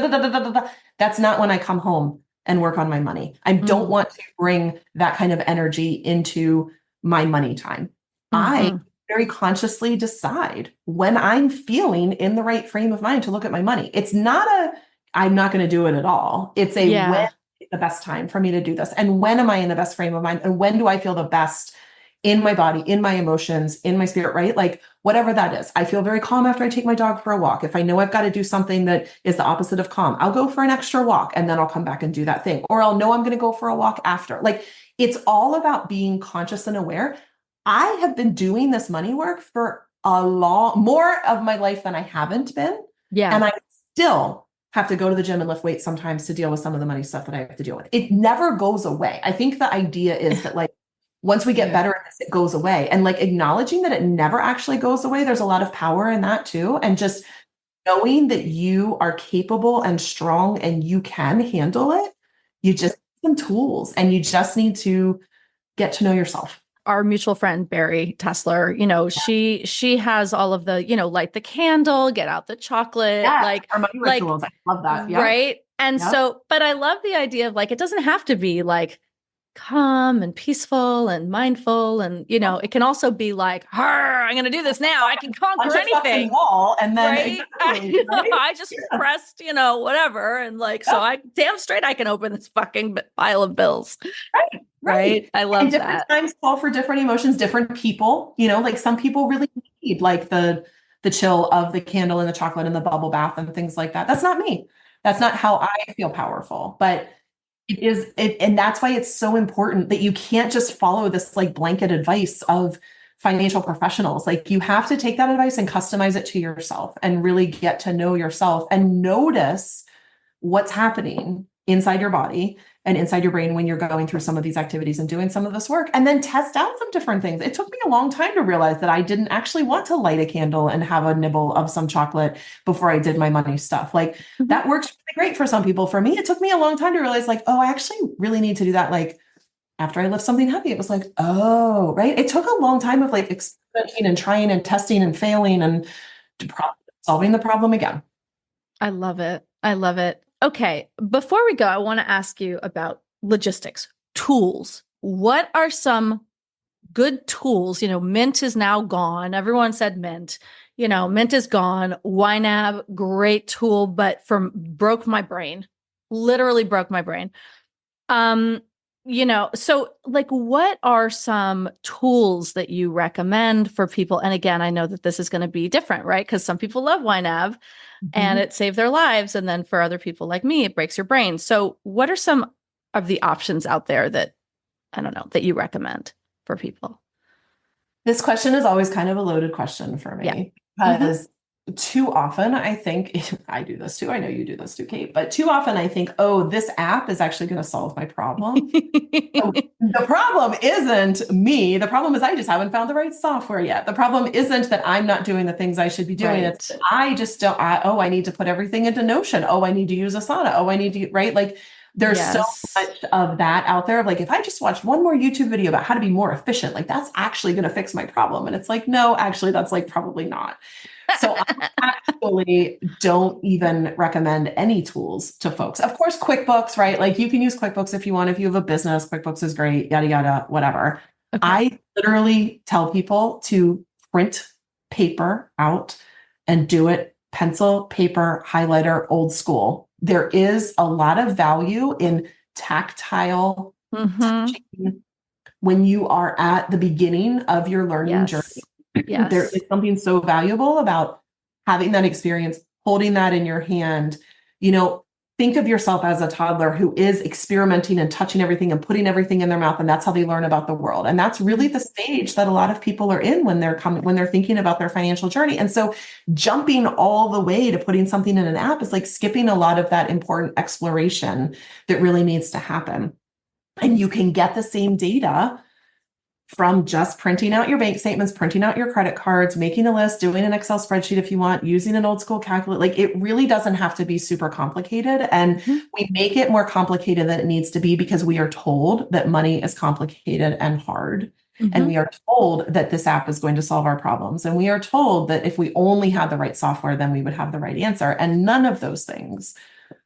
Speaker 3: That's not when I come home and work on my money. I don't want to bring that kind of energy into my money time. I very consciously decide when I'm feeling in the right frame of mind to look at my money. It's not I'm not going to do it at all. It's when is the best time for me to do this? And when am I in the best frame of mind? And when do I feel the best in my body, in my emotions, in my spirit, right? Like whatever that is. I feel very calm after I take my dog for a walk. If I know I've got to do something that is the opposite of calm, I'll go for an extra walk and then I'll come back and do that thing. Or I'll know I'm going to go for a walk after. Like it's all about being conscious and aware. I have been doing this money work for more of my life than I haven't been. Yeah. And I still have to go to the gym and lift weights sometimes to deal with some of the money stuff that I have to deal with. It never goes away. I think the idea is that like, once we get better at this, it goes away. And like acknowledging that it never actually goes away. There's a lot of power in that too. And just knowing that you are capable and strong and you can handle it. You just need some tools and you just need to get to know yourself.
Speaker 2: Our mutual friend, Barry Tessler, she has all of the, light the candle, get out the chocolate,
Speaker 3: our money rituals. I love that. Yep.
Speaker 2: Right. And so, but I love the idea of like, it doesn't have to be like calm and peaceful and mindful. And, it can also be like, I'm going to do this now. I can conquer anything.
Speaker 3: Wall and then
Speaker 2: right? I just pressed, whatever. And like, so damn straight, I can open this fucking pile of bills. Right. I love
Speaker 3: different
Speaker 2: that.
Speaker 3: Times call for different emotions, different people, like some people really need like the chill of the candle and the chocolate and the bubble bath and things like that. That's not me. That's not how I feel powerful, but it is. And that's why it's so important that you can't just follow this like blanket advice of financial professionals. Like you have to take that advice and customize it to yourself and really get to know yourself and notice what's happening inside your body and inside your brain when you're going through some of these activities and doing some of this work, and then test out some different things. It took me a long time to realize that I didn't actually want to light a candle and have a nibble of some chocolate before I did my money stuff. Like that works really great for some people. For me, it took me a long time to realize like, I actually really need to do that. Like after I lift something heavy, it was like, right. It took a long time of like experimenting and trying and testing and failing and solving the problem again.
Speaker 2: I love it. I love it. Okay, before we go, I want to ask you about logistics, tools. What are some good tools? Mint is now gone. Everyone said Mint. Mint is gone. YNAB, great tool, but broke my brain. Literally broke my brain. So like what are some tools that you recommend for people? And again, I know that this is going to be different, right? Because some people love YNAB and it saved their lives. And then for other people like me, it breaks your brain. So what are some of the options out there that, I don't know, that you recommend for people?
Speaker 3: This question is always kind of a loaded question for me because too often I think, I do this too, I know you do this too, Kate, but too often I think, oh, this app is actually going to solve my problem. So the problem isn't me. The problem is I just haven't found the right software yet. The problem isn't that I'm not doing the things I should be doing.
Speaker 2: Right.
Speaker 3: It's that I just don't, I need to put everything into Notion. Oh, I need to use Asana. Oh, I need to, right? Like there's so much of that out there of like, if I just watched one more YouTube video about how to be more efficient, like that's actually going to fix my problem. And it's like, no, actually, that's like probably not. So I actually don't even recommend any tools to folks. Of course, QuickBooks, right? Like you can use QuickBooks if you want, if you have a business, QuickBooks is great, yada, yada, whatever. Okay. I literally tell people to print paper out and do it pencil, paper, highlighter, old school. There is a lot of value in tactile touching when you are at the beginning of your learning journey.
Speaker 2: Yes.
Speaker 3: There is something so valuable about having that experience, holding that in your hand. You know, think of yourself as a toddler who is experimenting and touching everything and putting everything in their mouth. And that's how they learn about the world. And that's really the stage that a lot of people are in when they're thinking about their financial journey. And so jumping all the way to putting something in an app is like skipping a lot of that important exploration that really needs to happen. And you can get the same data from just printing out your bank statements, printing out your credit cards, making a list, doing an Excel spreadsheet if you want, using an old school calculator. Like it really doesn't have to be super complicated. And we make it more complicated than it needs to be because we are told that money is complicated and hard. And we are told that this app is going to solve our problems. And we are told that if we only had the right software, then we would have the right answer. And none of those things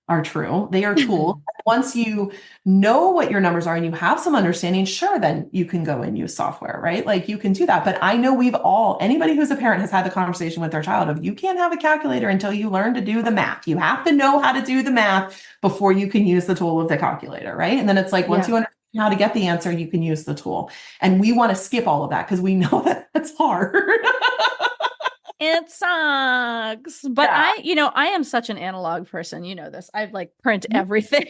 Speaker 3: are true. They are tools. Once you know what your numbers are and you have some understanding, sure, then you can go and use software, right? Like you can do that. But I know anybody who's a parent has had the conversation with their child of you can't have a calculator until you learn to do the math. You have to know how to do the math before you can use the tool of the calculator, right? And then it's like, once you understand how to get the answer, you can use the tool. And we want to skip all of that because we know that that's hard.
Speaker 2: It sucks. But I am such an analog person. You know this. I like print everything.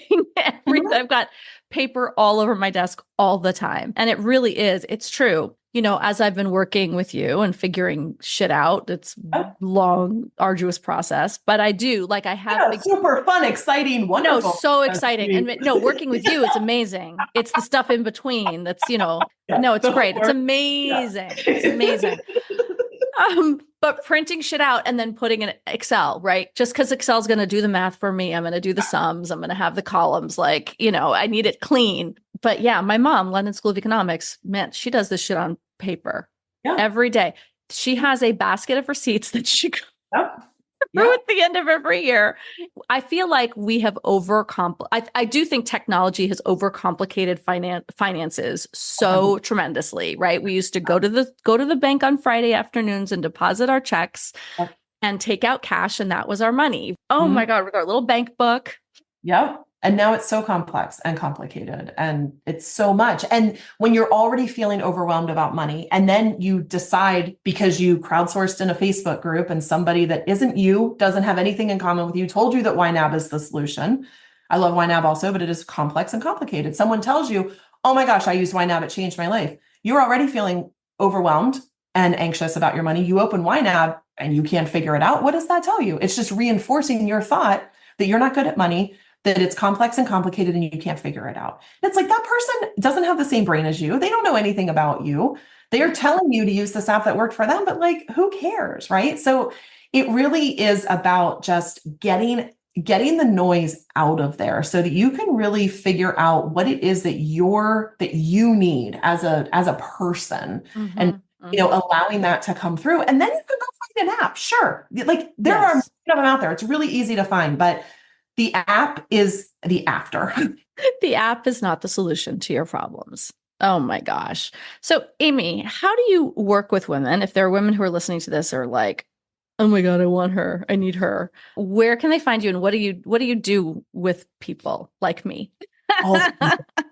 Speaker 2: I've got paper all over my desk all the time. And it really is. It's true. You know, as I've been working with you and figuring shit out, it's long, arduous process. But I do, like I have
Speaker 3: super fun, exciting, wonderful.
Speaker 2: No, so exciting. And no, working with you, it's amazing. It's the stuff in between that's, no, it's great. It's amazing. It's amazing. But printing shit out and then putting in Excel, right? Just because Excel's going to do the math for me. I'm going to do the sums. I'm going to have the columns. Like, I need it clean. But yeah, my mom, London School of Economics, man, she does this shit on paper every day. She has a basket of receipts that she goes through at the end of every year. I feel like we have I do think technology has overcomplicated finances so tremendously, right? We used to go to the bank on Friday afternoons and deposit our checks and take out cash, and that was our money. Oh my God, with our little bank book.
Speaker 3: Yep. And now it's so complex and complicated and it's so much. And when you're already feeling overwhelmed about money and then you decide because you crowdsourced in a Facebook group and somebody that isn't you, doesn't have anything in common with you, told you that YNAB is the solution. I love YNAB also, but it is complex and complicated. Someone tells you, oh my gosh, I used YNAB, it changed my life. You're already feeling overwhelmed and anxious about your money. You open YNAB and you can't figure it out. What does that tell you? It's just reinforcing your thought that you're not good at money, that it's complex and complicated and you can't figure it out. And it's like that person doesn't have the same brain as you. They don't know anything about you. They are telling you to use this app that worked for them, but like, who cares, right? So it really is about just getting the noise out of there so that you can really figure out what it is that you need as a person and allowing that to come through. And then you can go find an app. Sure. Like there are of them out there. It's really easy to find, but the app is the after.
Speaker 2: The app is not the solution to your problems. Oh my gosh. So Amy, how do you work with women? If there are women who are listening to this are like, oh my God, I want her. I need her. Where can they find you? And what do you do with people like me?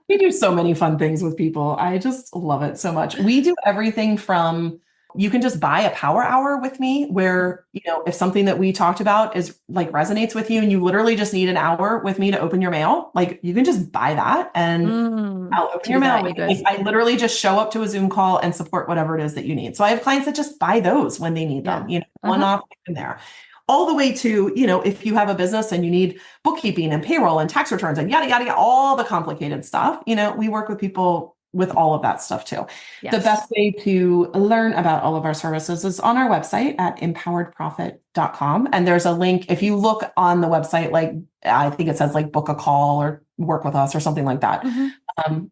Speaker 3: We do so many fun things with people. I just love it so much. We do everything from You can just buy a power hour with me where, if something that we talked about is like resonates with you and you literally just need an hour with me to open your mail, like you can just buy that and I'll open your mail. I literally just show up to a Zoom call and support whatever it is that you need. So I have clients that just buy those when they need them, one off in there. All the way to, if you have a business and you need bookkeeping and payroll and tax returns and yada, yada, yada, all the complicated stuff, we work with people with all of that stuff too. Yes. The best way to learn about all of our services is on our website at empoweredprofit.com. And there's a link. If you look on the website, like I think it says like book a call or work with us or something like that.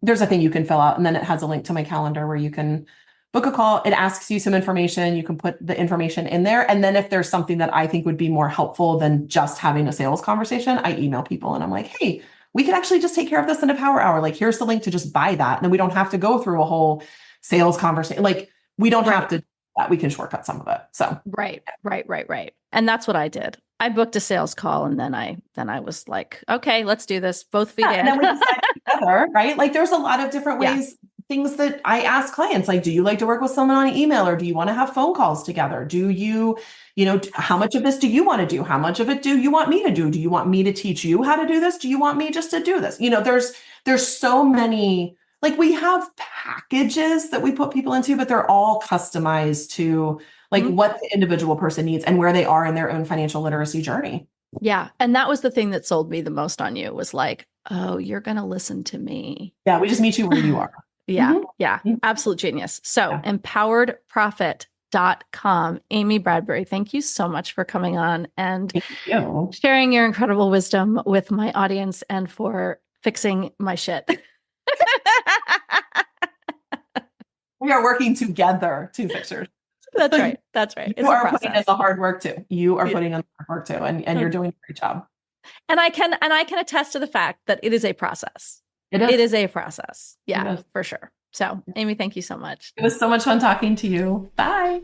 Speaker 3: There's a thing you can fill out and then it has a link to my calendar where you can book a call. It asks you some information. You can put the information in there. And then if there's something that I think would be more helpful than just having a sales conversation, I email people and I'm like, hey, we could actually just take care of this in a power hour. Like, here's the link to just buy that. And then we don't have to go through a whole sales conversation. Like, we don't have to do that. We can shortcut some of it. So,
Speaker 2: right. And that's what I did. I booked a sales call and then I was like, okay, let's do this. Both feet in.
Speaker 3: And then we decided together, right? Like, there's a lot of different ways, things that I ask clients, like, do you like to work with someone on email or do you want to have phone calls together? Do you, how much of this do you want to do? How much of it do you want me to do? Do you want me to teach you how to do this? Do you want me just to do this? There's so many, like we have packages that we put people into, but they're all customized to like what the individual person needs and where they are in their own financial literacy journey.
Speaker 2: Yeah. And that was the thing that sold me the most on you was like, oh, you're going to listen to me.
Speaker 3: Yeah. We just meet you where you are.
Speaker 2: Yeah. Absolute genius. So empoweredprofit.com. Amy Bradbury, thank you so much for coming on and sharing your incredible wisdom with my audience and for fixing my shit.
Speaker 3: We are working together to fix yours.
Speaker 2: That's right.
Speaker 3: You are putting in the hard work too. You are putting in the hard work too. And you're doing a great job.
Speaker 2: And I can attest to the fact that it is a process. It is a process. Yeah, for sure. So, Amy, thank you so much.
Speaker 3: It was so much fun talking to you. Bye.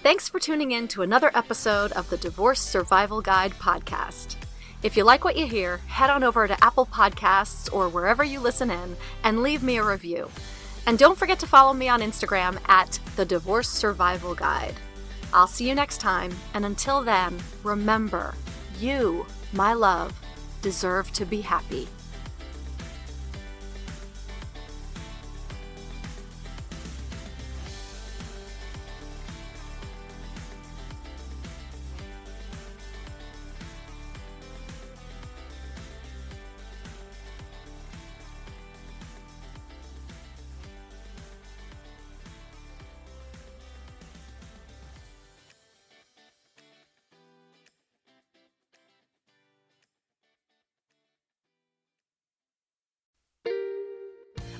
Speaker 1: Thanks for tuning in to another episode of the Divorce Survival Guide podcast. If you like what you hear, head on over to Apple Podcasts or wherever you listen in and leave me a review. And don't forget to follow me on Instagram at the Divorce Survival Guide. I'll see you next time. And until then, remember, you, my love, deserve to be happy.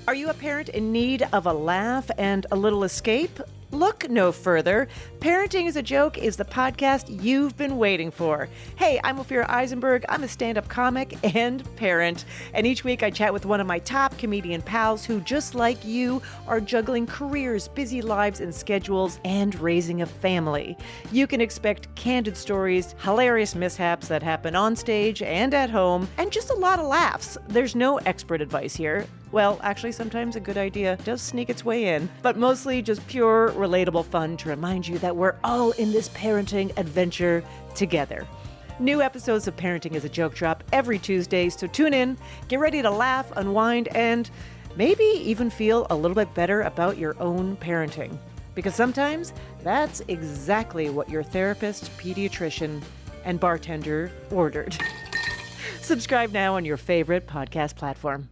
Speaker 8: Are you a parent in need of a laugh and a little escape? Look no further. Parenting is a Joke is the podcast you've been waiting for. Hey, I'm Ophira Eisenberg. I'm a stand-up comic and parent. And each week I chat with one of my top comedian pals who, just like you, are juggling careers, busy lives and schedules, and raising a family. You can expect candid stories, hilarious mishaps that happen on stage and at home, and just a lot of laughs. There's no expert advice here. Well, actually, sometimes a good idea does sneak its way in, but mostly just pure, relatable fun to remind you that we're all in this parenting adventure together. New episodes of Parenting is a Joke drop every Tuesday, so tune in, get ready to laugh, unwind, and maybe even feel a little bit better about your own parenting. Because sometimes that's exactly what your therapist, pediatrician, and bartender ordered. Subscribe now on your favorite podcast platform.